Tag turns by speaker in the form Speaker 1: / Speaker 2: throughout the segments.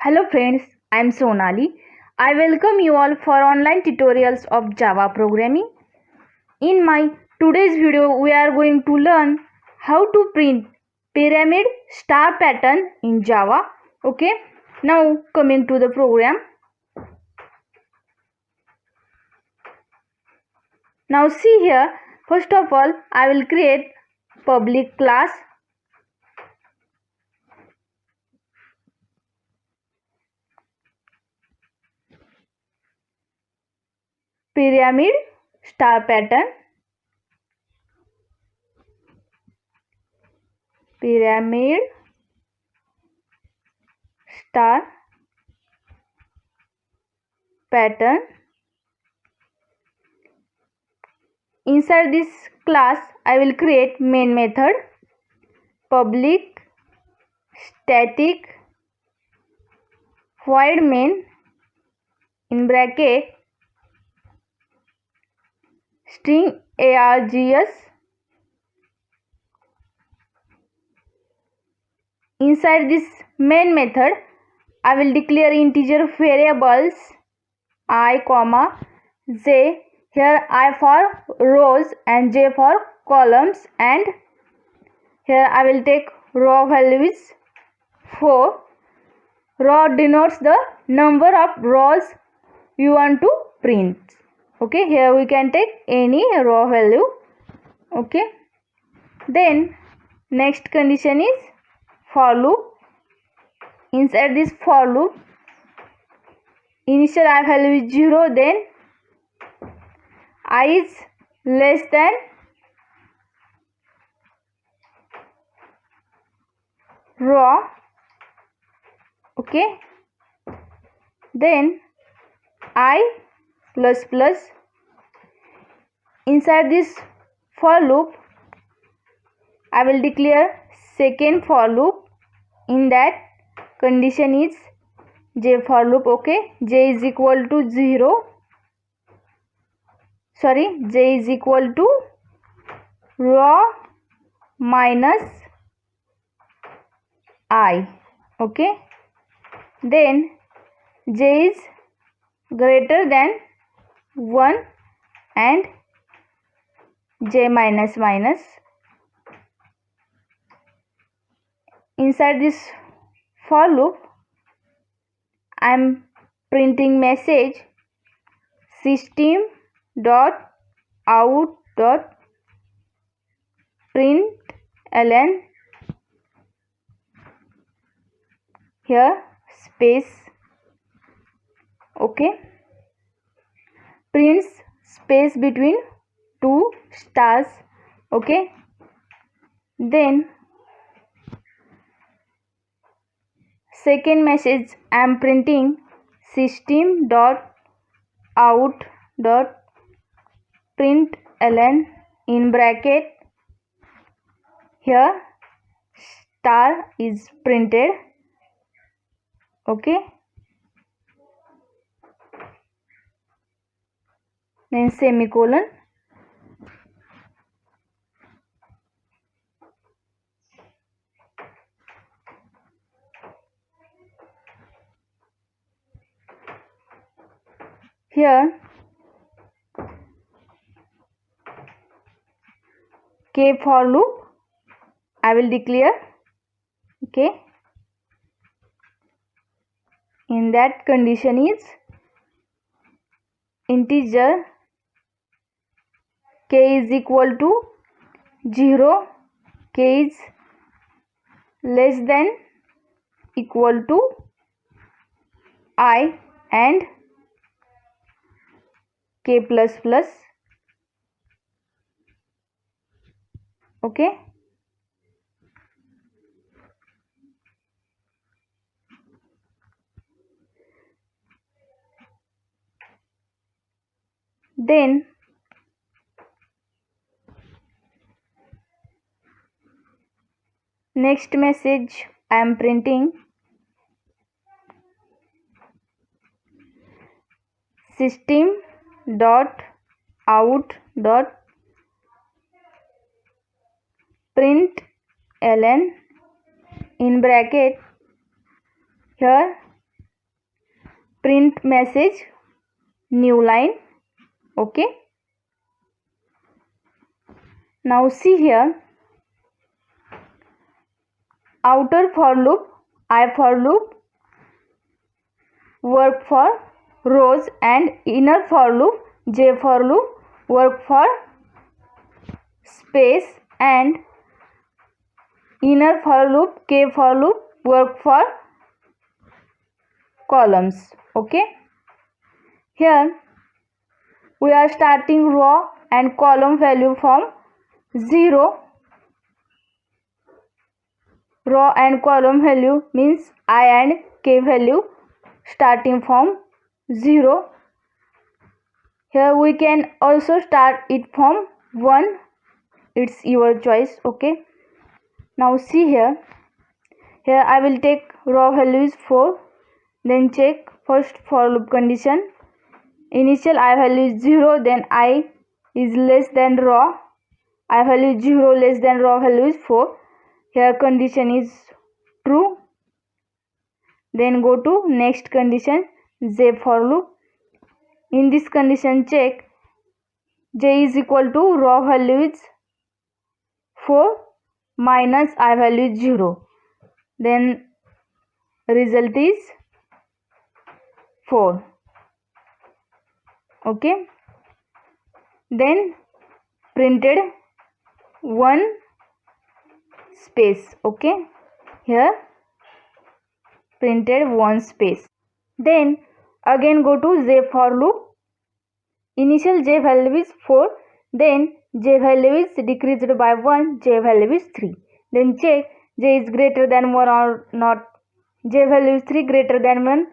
Speaker 1: Hello friends, I am Sonali. I welcome you all for online tutorials of Java programming. In my today's video, we are going to learn how to print pyramid star pattern in Java. Okay, now coming to the program. Now see here, first of all, I will create public class. Pyramid star pattern. Pyramid star pattern. Inside this class, I will create main method, public static void main in bracket string args. Inside this main method, I will declare integer variables I, j. Here I for rows and j for columns, and here I will take row values 4. Row denotes the number of rows you want to print. Okay, here we can take any row value. Okay, then next condition is for loop. Inside this for loop, initial I value is 0, then I is less than row. Okay, then I plus plus. Inside this for loop, I will declare second for loop. In that condition is j for loop. Okay, j is equal to 0. J is equal to row minus I. Okay, then j is greater than 1 and j minus minus. Inside this for loop, I am printing message system dot out dot println. Here space. Okay, prints space between two stars. Okay, then second message I am printing system dot out dot println in bracket. Here star is printed. Okay, then semicolon. Here k for loop I will declare. Okay, in that condition is integer k is equal to 0, k is less than equal to I, and k plus plus. Okay, then next message I am printing system dot out dot println in bracket. Here print message, new line. Okay, now see here, outer for loop, I for loop work for rows, and inner for loop, J for loop work for space, and inner for loop, K for loop work for columns. Okay, here we are starting row and column value from 0. Row and column value means I and K value starting from 0. Here we can also start it from 1. It's your choice. Okay, now see here, I will take row value is 4. Then check first for loop condition. Initial I value is 0, then I is less than row I value is 0 less than row value is 4. Here condition is true. Then go to next condition, J for loop. In this condition check J is equal to row value is 4 minus I value is 0. Then result is 4. Okay, then printed 1 space. Okay, here printed 1 space. Then again go to J for loop. Initial J value is 4, then J value is decreased by 1, J value is 3. Then check J is greater than 1 or not. J value is 3 greater than 1,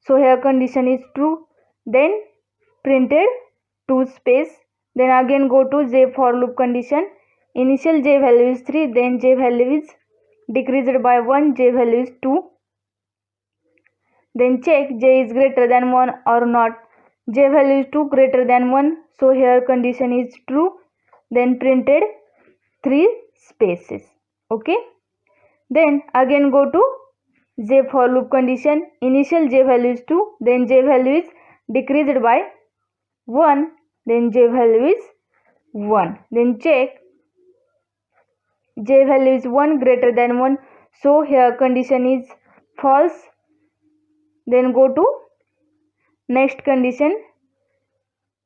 Speaker 1: so here condition is true. Then printed 2 space. Then again go to J for loop condition. Initial J value is 3, then J value is decreased by 1, J value is 2. Then check J is greater than 1 or not. J value is 2 greater than 1, so here condition is true. Then printed 3 spaces. Okay, then again go to J for loop condition. Initial J value is 2, then J value is decreased by 1, then J value is 1. Then check J value is 1 greater than 1, so here condition is false. Then go to next condition,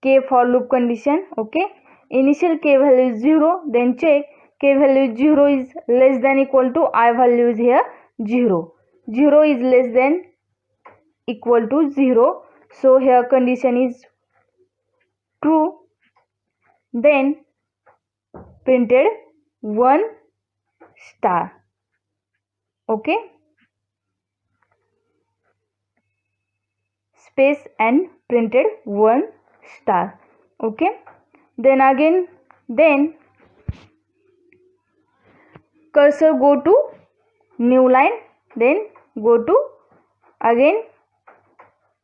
Speaker 1: K for loop condition. Okay, initial K value is 0, then check K value is 0 is less than equal to I value is here 0. 0 is less than equal to 0, so here condition is true. Then printed 1 star. Okay, space and printed 1 star. Okay, then again, then cursor go to new line, then go to again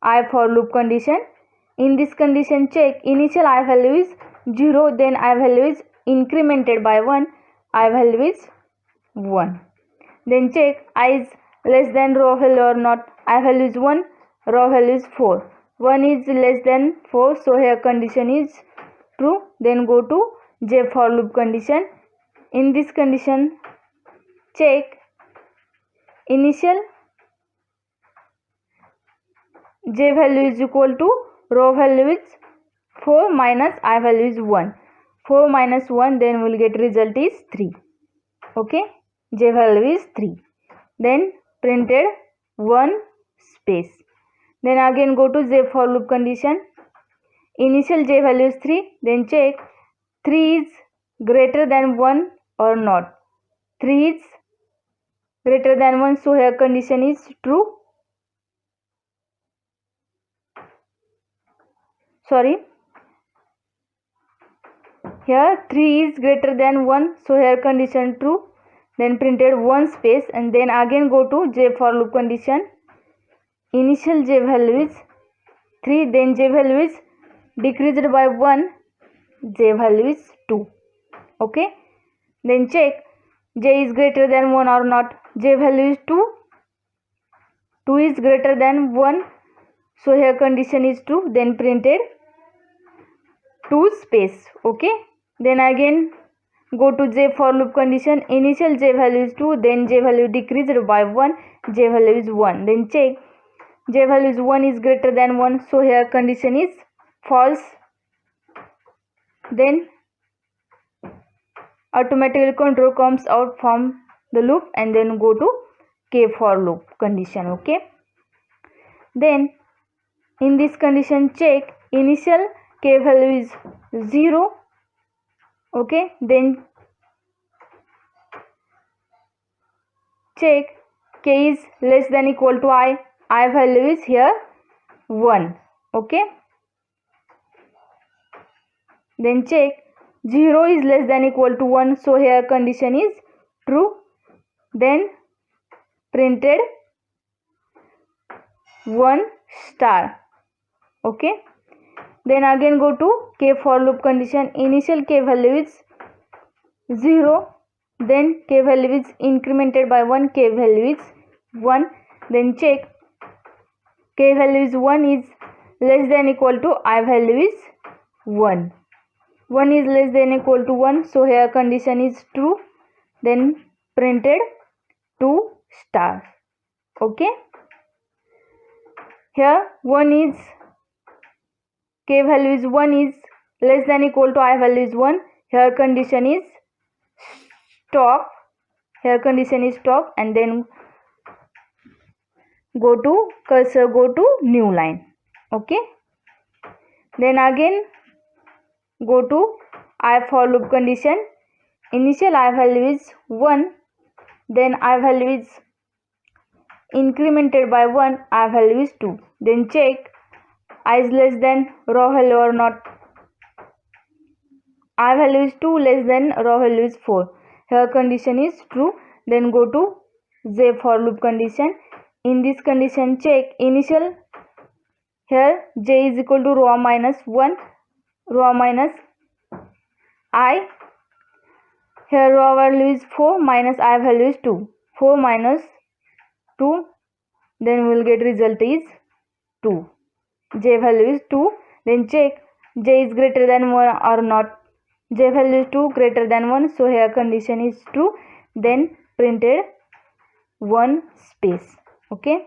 Speaker 1: I for loop condition. In this condition check initial I value is 0, then I value is incremented by 1, I value is 1. Then check I is less than row value or not. I value is 1, row value is 4. 1 is less than 4, so here condition is true. Then go to J for loop condition. In this condition check initial J value is equal to row value is 4 minus I value is 1. 4 minus 1, then we will get result is 3. Okay, J value is 3. Then printed 1 space. Then again go to J for loop condition. Initial J value is 3, then check 3 is greater than 1 or not. 3 is greater than 1, so here condition is true. Here 3 is greater than 1, so here condition true. Then printed 1 space, and then again go to J for loop condition. Initial J value is 3, then J value is decreased by 1, J value is 2. Okay, then check J is greater than 1 or not. J value is 2. 2 is greater than 1, so here condition is true, then printed 2 space. Okay, then again go to j for loop condition. Initial j value is 2, then j value decreased by 1, j value is 1. Then check j value is 1 is greater than 1, so here condition is false. Then automatically control comes out from the loop and then go to k for loop condition. Okay, then in this condition check initial k value is 0. Okay, then check k is less than equal to I value is here 1. Okay, then check 0 is less than equal to 1, so here condition is true, then printed 1 star. Okay, then again go to k for loop condition. Initial k value is 0, then k value is incremented by 1, k value is 1. Then check k value is 1 is less than equal to I value is 1. 1 is less than equal to 1, so here condition is true, then printed 2 stars. Okay, here 1 is k value is 1 is less than equal to I value is 1, here condition is stop, here condition is stop, and then go to cursor, go to new line. Okay, then again go to I for loop condition. Initial I value is 1, then I value is incremented by 1, I value is 2. Then check I is less than raw value or not. I value is 2, less than raw value is 4. Here condition is true, then go to j for loop condition. In this condition check initial, here j is equal to raw minus 1, raw minus I, here raw value is 4 minus I value is 2, 4 minus 2, then we will get result is 2, j value is 2. Then check j is greater than 1 or not. J value is 2 greater than 1, so here condition is true, then printed 1 space. Okay,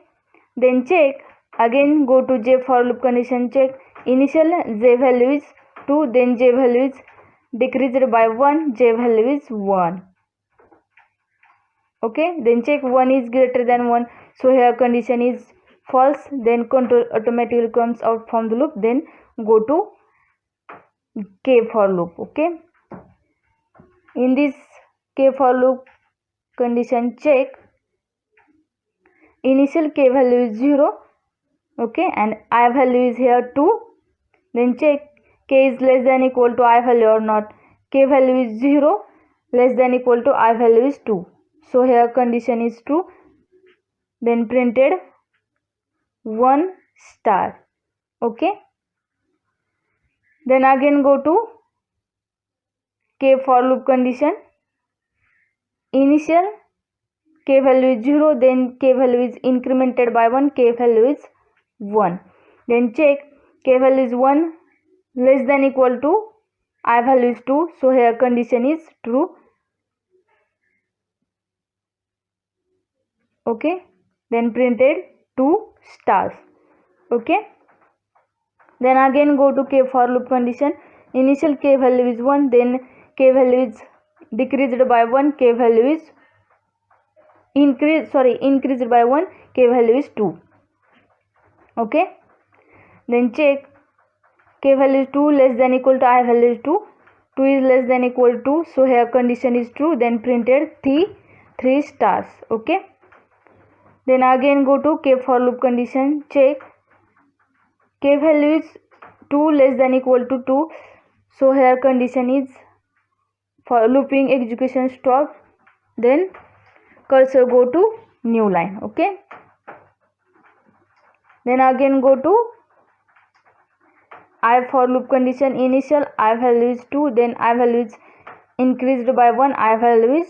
Speaker 1: then check again go to j for loop condition. Check initial j value is 2, then j value is decreased by 1, j value is 1. Okay, then check 1 is greater than 1, so here condition is false, then control automatically comes out from the loop, then go to k for loop. Okay, in this k for loop condition check initial k value is 0. Okay, and I value is here 2. Then check k is less than equal to I value or not. K value is 0, less than equal to I value is 2, so here condition is true, then printed 1 star. Okay, then again go to k for loop condition. Initial k value is 0, then k value is incremented by 1, k value is 1. Then check k value is 1 less than equal to I value is 2, so here condition is true. Okay, then printed 2 stars. Okay, then again go to k for loop condition. Initial k value is 1, then k value is decreased by 1, k value is increased by 1, k value is 2. Okay, then check k value is 2 less than equal to I value is 2, 2 is less than equal to, so here condition is true, then printed 3 stars. Okay, then again go to k for loop condition. Check k value is 2 less than equal to 2, so here condition is for looping execution stop, then cursor go to new line. Okay, then again go to I for loop condition. Initial I value is 2, then I value is increased by 1, I value is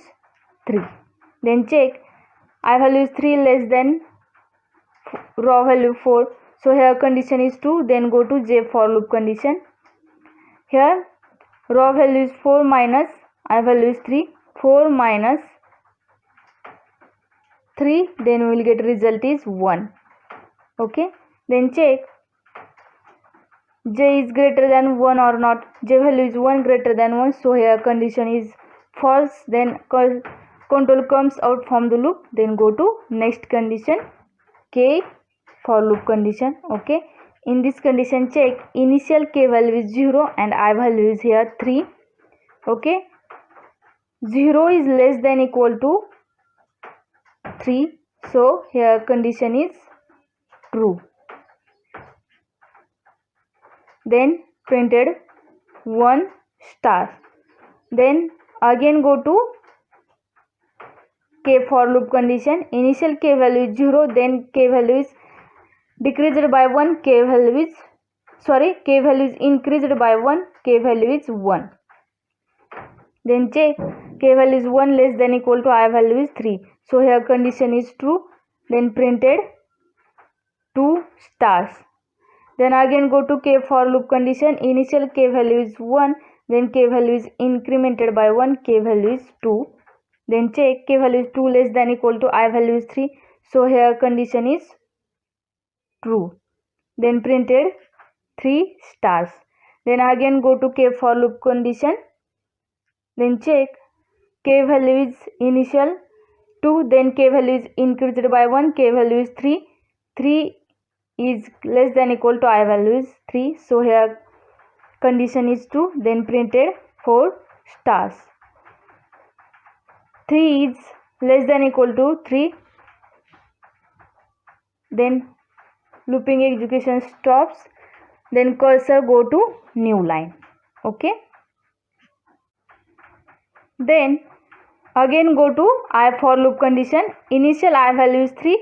Speaker 1: 3. Then check I value is 3 less than raw value 4, So here condition is true. Then go to J for loop condition. Here raw value is 4 minus I value is 3. 4 minus 3, then we will get result is 1. Okay, then check J is greater than 1 or not. J value is 1 greater than 1, so here condition is false. Then control comes out from the loop. Then go to next condition, K for loop condition. Okay, in this condition check initial K value is 0 and I value is here 3. Okay, 0 is less than equal to 3, so here condition is true. Then printed 1 star. Then again go to K for loop condition. Initial K value is 0, then K value is decreased by 1, K value is increased by 1, K value is 1. Then check K value is 1 less than equal to I value is 3. So here condition is true. Then printed 2 stars. Then again go to K for loop condition. Initial K value is 1, then K value is incremented by 1, K value is 2. Then check K value is 2 less than equal to I value is 3. So here condition is true. Then printed 3 stars. Then again go to K for loop condition. Then check K value is initial 2, then K value is increased by 1, K value is 3. 3 is less than equal to I value is 3. So here condition is true. Then printed 4 stars. 3 is less than equal to 3. Then looping execution stops. Then cursor go to new line. Okay. Then again go to I for loop condition. Initial I value is 3.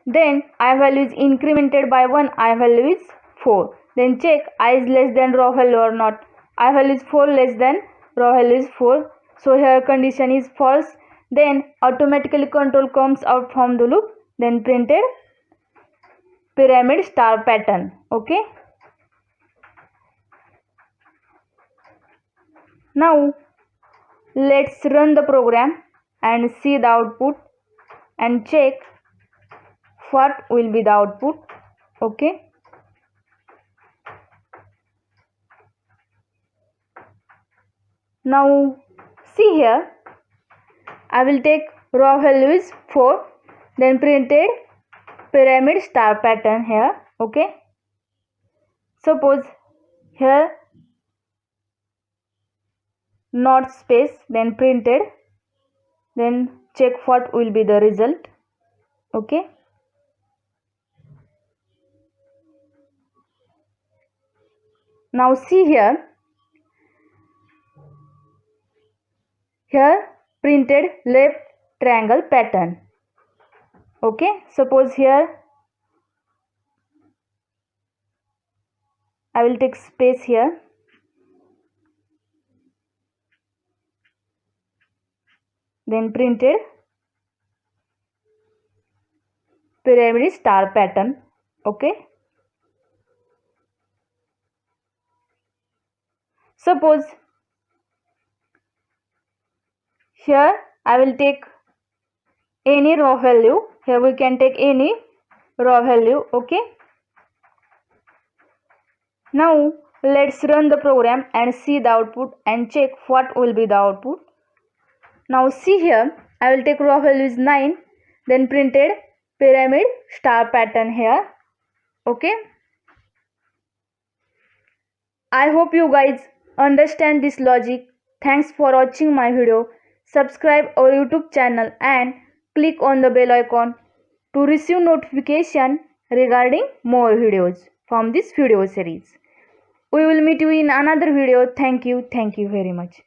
Speaker 1: Then I value is incremented by 1, I value is 4. Then check I is less than raw value or not. I value is 4 less than raw value is 4. So here condition is false. Then automatically control comes out from the loop. Then printed pyramid star pattern. Okay. Now let's run the program and see the output and check what will be the output. Okay. Now see here, I will take raw value is 4, then printed pyramid star pattern here. Okay. Suppose here not space, then printed, then check what will be the result. Okay. Now see here printed left triangle pattern. Okay, suppose here I will take space here. Then printed pyramid star pattern. Okay. Suppose here I will take any raw value. Here we can take any raw value. Okay. Now let's run the program and see the output and check what will be the output. Now see here, I will take raw value is 9, then printed pyramid star pattern here. Okay. I hope you guys understand this logic. Thanks for watching my video. Subscribe our YouTube channel and click on the bell icon to receive notification regarding more videos from this video series. We will meet you in another video. Thank you very much.